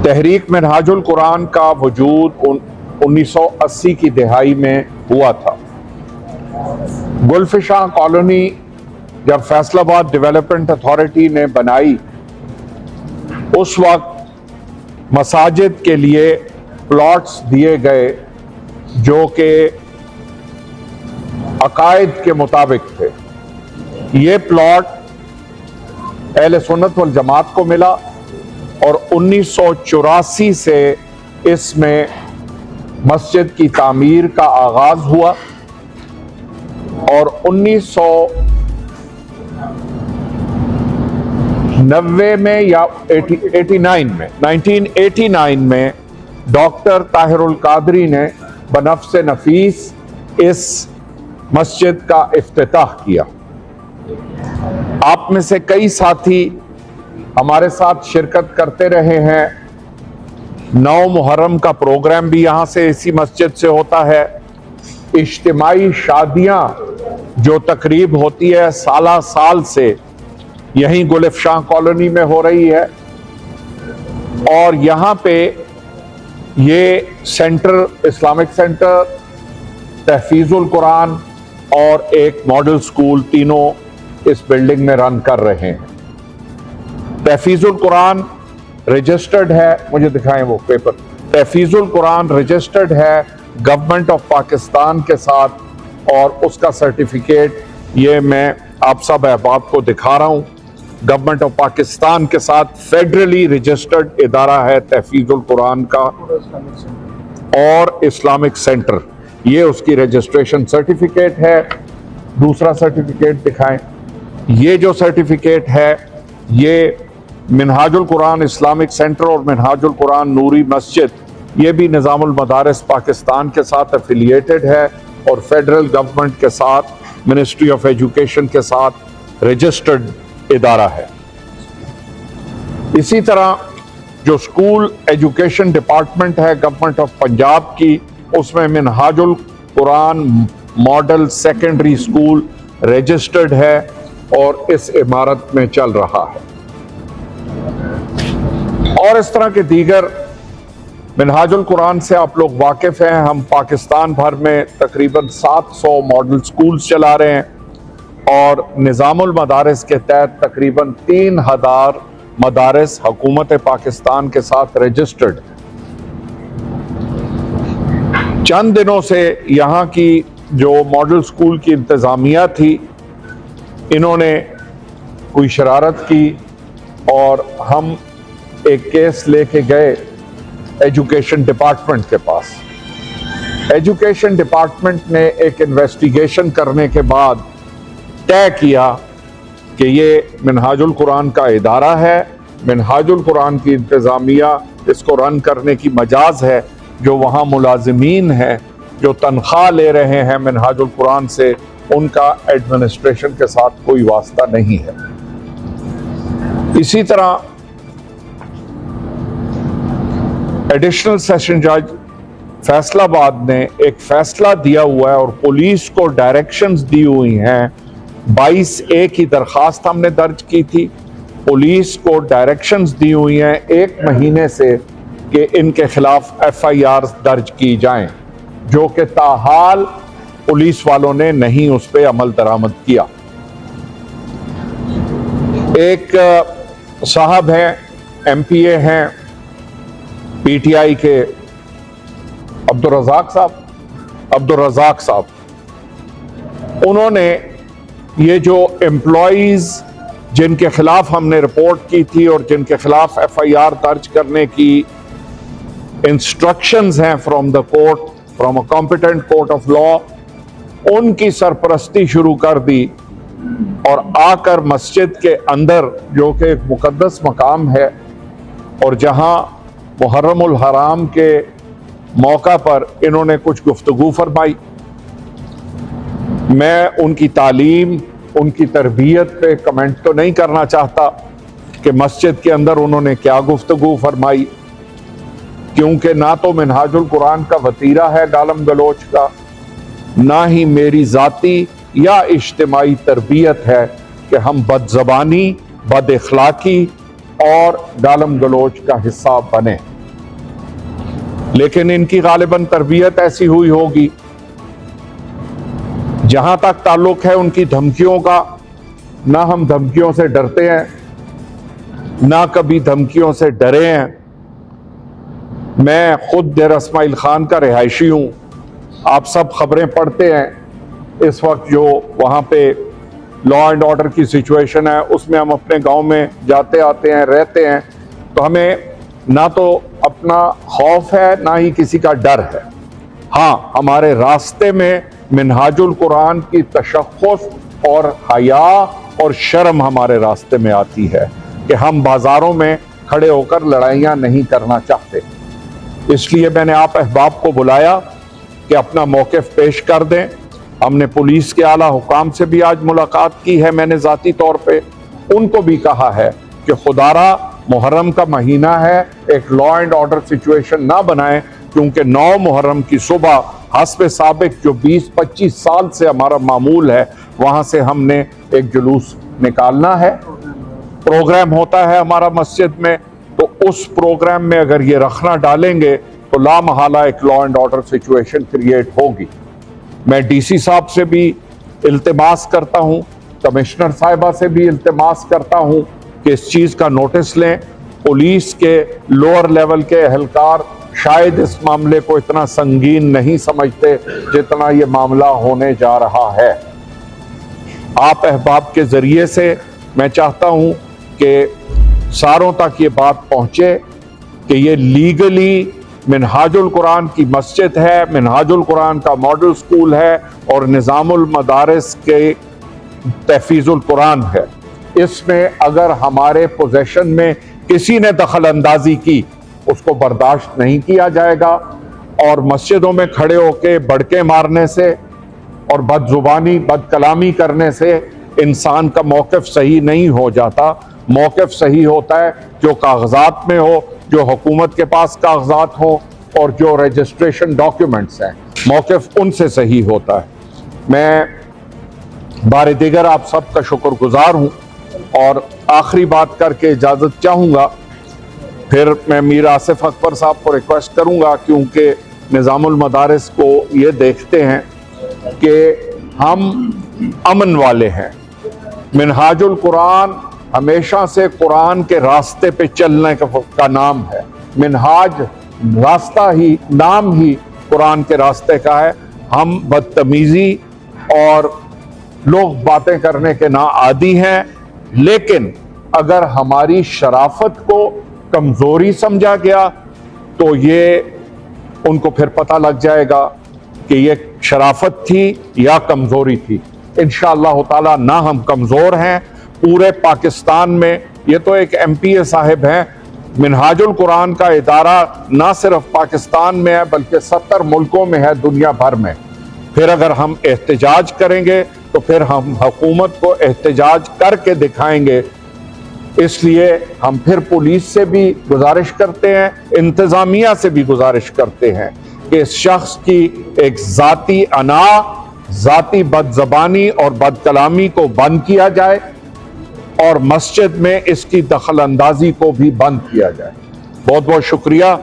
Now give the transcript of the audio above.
تحریک منہاج القرآن کا وجود 1980 کی دہائی میں ہوا تھا۔ گلفشاں کالونی جب فیصل آباد ڈیولپمنٹ اتھارٹی نے بنائی، اس وقت مساجد کے لیے پلاٹس دیے گئے جو کہ عقائد کے مطابق تھے۔ یہ پلاٹ اہل سنت والجماعت کو ملا اور 1984 سے اس میں مسجد کی تعمیر کا آغاز ہوا اور 1990 میں یا 1989 میں ڈاکٹر طاہر القادری نے بنفس نفیس اس مسجد کا افتتاح کیا۔ آپ میں سے کئی ساتھی ہمارے ساتھ شرکت کرتے رہے ہیں۔ 9 محرم کا پروگرام بھی یہاں سے اسی مسجد سے ہوتا ہے۔ اجتماعی شادیاں جو تقریب ہوتی ہے سالہ سال سے یہیں گلفشاں کالونی میں ہو رہی ہے، اور یہاں پہ یہ سینٹر، اسلامک سینٹر، تحفیظ القرآن اور ایک ماڈل سکول، تینوں اس بلڈنگ میں رن کر رہے ہیں۔ تحفیظ القرآن رجسٹرڈ ہے، مجھے دکھائیں وہ پیپر۔ تحفیظ القرآن رجسٹرڈ ہے گورنمنٹ آف پاکستان کے ساتھ، اور اس کا سرٹیفکیٹ یہ میں آپ سب احباب کو دکھا رہا ہوں۔ گورنمنٹ آف پاکستان کے ساتھ فیڈرلی رجسٹرڈ ادارہ ہے تحفیظ القرآن کا اور اسلامک سینٹر، یہ اس کی رجسٹریشن سرٹیفکیٹ ہے۔ دوسرا سرٹیفکیٹ دکھائیں۔ یہ جو سرٹیفکیٹ ہے یہ منہاج القرآن اسلامک سینٹر اور منہاج القرآن نوری مسجد، یہ بھی نظام المدارس پاکستان کے ساتھ افیلیٹڈ ہے اور فیڈرل گورنمنٹ کے ساتھ، منسٹری آف ایجوکیشن کے ساتھ رجسٹرڈ ادارہ ہے۔ اسی طرح جو اسکول ایجوکیشن ڈپارٹمنٹ ہے گورنمنٹ آف پنجاب کی، اس میں منہاج القرآن ماڈل سیکنڈری اسکول رجسٹرڈ ہے اور اس عمارت میں چل رہا ہے۔ اور اس طرح کے دیگر منہاج القرآن سے آپ لوگ واقف ہیں۔ ہم پاکستان بھر میں تقریباً 700 ماڈل سکولز چلا رہے ہیں اور نظام المدارس کے تحت تقریباً 3000 مدارس حکومت پاکستان کے ساتھ رجسٹرڈ۔ چند دنوں سے یہاں کی جو ماڈل سکول کی انتظامیہ تھی، انہوں نے کوئی شرارت کی اور ہم ایک کیس لے کے گئے ایجوکیشن ڈپارٹمنٹ کے پاس۔ ایجوکیشن ڈپارٹمنٹ نے ایک انویسٹیگیشن کرنے کے بعد طے کیا کہ یہ منہاج القرآن کا ادارہ ہے، منہاج القرآن کی انتظامیہ اس کو رن کرنے کی مجاز ہے، جو وہاں ملازمین ہیں جو تنخواہ لے رہے ہیں منہاج القرآن سے، ان کا ایڈمنسٹریشن کے ساتھ کوئی واسطہ نہیں ہے۔ اسی طرح ایڈیشنل سیشن جج فیصل آباد نے ایک فیصلہ دیا ہوا ہے اور پولیس کو ڈائریکشنز دی ہوئی ہیں۔ 22A کی درخواست ہم نے درج کی تھی، پولیس کو ڈائریکشنز دی ہوئی ہیں 1 مہینے سے کہ ان کے خلاف FIR درج کی جائیں، جو کہ تاحال پولیس والوں نے نہیں اس پہ عمل درآمد کیا۔ ایک صاحب ہیں، MPA ہیں PTI کے، عبدالرزاق صاحب، انہوں نے یہ جو امپلائیز جن کے خلاف ہم نے رپورٹ کی تھی اور جن کے خلاف FIR درج کرنے کی انسٹرکشنز ہیں from a competent court of law, ان کی سرپرستی شروع کر دی اور آ کر مسجد کے اندر، جو کہ ایک مقدس مقام ہے اور جہاں محرم الحرام کے موقع پر انہوں نے کچھ گفتگو فرمائی۔ میں ان کی تعلیم، ان کی تربیت پہ کمنٹ تو نہیں کرنا چاہتا کہ مسجد کے اندر انہوں نے کیا گفتگو فرمائی، کیونکہ نہ تو منہاج القرآن کا وتیرہ ہے گالم گلوچ کا، نہ ہی میری ذاتی یا اجتماعی تربیت ہے کہ ہم بد زبانی، بد اخلاقی اور گالم گلوچ کا حصہ بنیں۔ لیکن ان کی غالباً تربیت ایسی ہوئی ہوگی. جہاں تک تعلق ہے ان کی دھمکیوں کا، نہ ہم دھمکیوں سے ڈرتے ہیں، نہ کبھی دھمکیوں سے ڈرے ہیں. میں خود ڈیرہ اسماعیل خان کا رہائشی ہوں. آپ سب خبریں پڑھتے ہیں. اس وقت جو وہاں پہ لا اینڈ آرڈر کی سچویشن ہے، اس میں ہم اپنے گاؤں میں جاتے آتے ہیں، رہتے ہیں، تو ہمیں نہ تو اپنا خوف ہے نہ ہی کسی کا ڈر ہے. ہاں، ہمارے راستے میں منہاج القرآن کی تشخص اور حیا اور شرم ہمارے راستے میں آتی ہے کہ ہم بازاروں میں کھڑے ہو کر لڑائیاں نہیں کرنا چاہتے. اس لیے میں نے آپ احباب کو بلایا کہ اپنا موقف پیش کر دیں. ہم نے پولیس کے اعلیٰ حکام سے بھی آج ملاقات کی ہے. میں نے ذاتی طور پہ ان کو بھی کہا ہے کہ خدارا محرم کا مہینہ ہے، ایک لا اینڈ آرڈر سچویشن نہ بنائیں، کیونکہ 9 محرم کی صبح حسب سابق جو 20-25 سال سے ہمارا معمول ہے، وہاں سے ہم نے ایک جلوس نکالنا ہے. پروگرام ہوتا ہے ہمارا مسجد میں، تو اس پروگرام میں اگر یہ رکھنا ڈالیں گے تو لا محالہ ایک law and order situation create ہوگی. میں ڈی سی صاحب سے بھی التماس کرتا ہوں، کمشنر صاحبہ سے بھی التماس کرتا ہوں کہ اس چیز کا نوٹس لیں. پولیس کے لوور لیول کے اہلکار شاید اس معاملے کو اتنا سنگین نہیں سمجھتے جتنا یہ معاملہ ہونے جا رہا ہے. آپ احباب کے ذریعے سے میں چاہتا ہوں کہ ساروں تک یہ بات پہنچے کہ یہ لیگلی منہاج القرآن کی مسجد ہے، منہاج القرآن کا ماڈل سکول ہے اور نظام المدارس کے تحفیظ القرآن ہے. اس میں اگر ہمارے پوزیشن میں کسی نے دخل اندازی کی، اس کو برداشت نہیں کیا جائے گا. اور مسجدوں میں کھڑے ہو کے بڑکے مارنے سے اور بد زبانی بد کلامی کرنے سے انسان کا موقف صحیح نہیں ہو جاتا. موقف صحیح ہوتا ہے جو کاغذات میں ہو، جو حکومت کے پاس کاغذات ہوں اور جو رجسٹریشن ڈاکیومنٹس ہیں، موقف ان سے صحیح ہوتا ہے. میں بار دیگر آپ سب کا شکر گزار ہوں اور آخری بات کر کے اجازت چاہوں گا. پھر میں میر آصف اکبر صاحب کو ریکویسٹ کروں گا، کیونکہ نظام المدارس کو یہ دیکھتے ہیں کہ ہم امن والے ہیں. منہاج القرآن ہمیشہ سے قرآن کے راستے پہ چلنے کا نام ہے. منہاج راستہ ہی، نام ہی قرآن کے راستے کا ہے. ہم بدتمیزی اور لوگ باتیں کرنے کے نا عادی ہیں، لیکن اگر ہماری شرافت کو کمزوری سمجھا گیا تو یہ ان کو پھر پتہ لگ جائے گا کہ یہ شرافت تھی یا کمزوری تھی. انشاءاللہ تعالی نہ ہم کمزور ہیں. پورے پاکستان میں یہ تو ایک ایم پی اے صاحب ہیں. منہاج القرآن کا ادارہ نہ صرف پاکستان میں ہے بلکہ 70 ملکوں میں ہے، دنیا بھر میں. پھر اگر ہم احتجاج کریں گے تو پھر ہم حکومت کو احتجاج کر کے دکھائیں گے. اس لیے ہم پھر پولیس سے بھی گزارش کرتے ہیں، انتظامیہ سے بھی گزارش کرتے ہیں کہ اس شخص کی ایک ذاتی انا، ذاتی بد زبانی اور بد کلامی کو بند کیا جائے اور مسجد میں اس کی دخل اندازی کو بھی بند کیا جائے. بہت بہت شکریہ.